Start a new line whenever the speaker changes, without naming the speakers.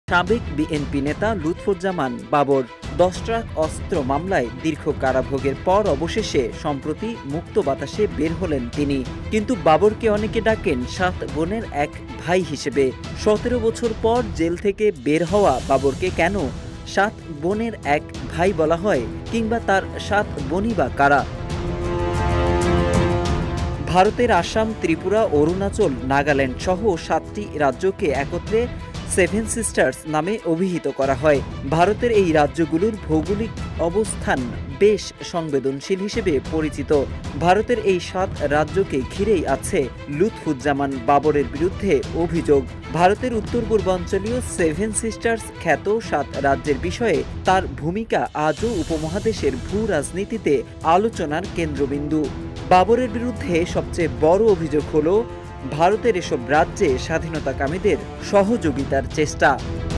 সাবেক বিএনপি নেতা লুৎফুজ্জামান বাবর 10 ট্রাক অস্ত্র মামলায় দীর্ঘ কারাভোগের পর অবশেষে সম্প্রতি মুক্ত বাতাসে বের হলেন তিনি। কিন্তু বাবরকে অনেকে ডাকেন 7 বোনের এক ভাই হিসেবে। 17 বছর পর জেল থেকে বের হওয়া বাবরকে কেন 7 বোনের এক ভাই বলা হয়, কিংবা তার 7 বোনই বা কারা? ভারতের আসাম, ত্রিপুরা, অরুণাচল, নাগাল্যান্ড সহ 7টি রাজ্যকে একত্রে 7 সিস্টার্স নামে অভিহিত করা হয়। ভারতের এই রাজ্যগুলোর ভৌগোলিক অবস্থান বেশ সংবেদনশীল হিসেবে পরিচিত। ভারতের এই 7 রাজ্যকে ঘিরেই আছে লুৎফুজ্জামান বাবরের বিরুদ্ধে অভিযোগ। ভারতের উত্তর পূর্বাঞ্চলীয় 7 সিস্টার্স খ্যাত 7 রাজ্যের বিষয়ে তার ভূমিকা আজও উপমহাদেশের ভূ রাজনীতিতে আলোচনার কেন্দ্রবিন্দু। বাবরের বিরুদ্ধে সবচেয়ে বড় অভিযোগ হল ভারতের এসব রাজ্যে স্বাধীনতাকামীদের সহযোগিতার চেষ্টা।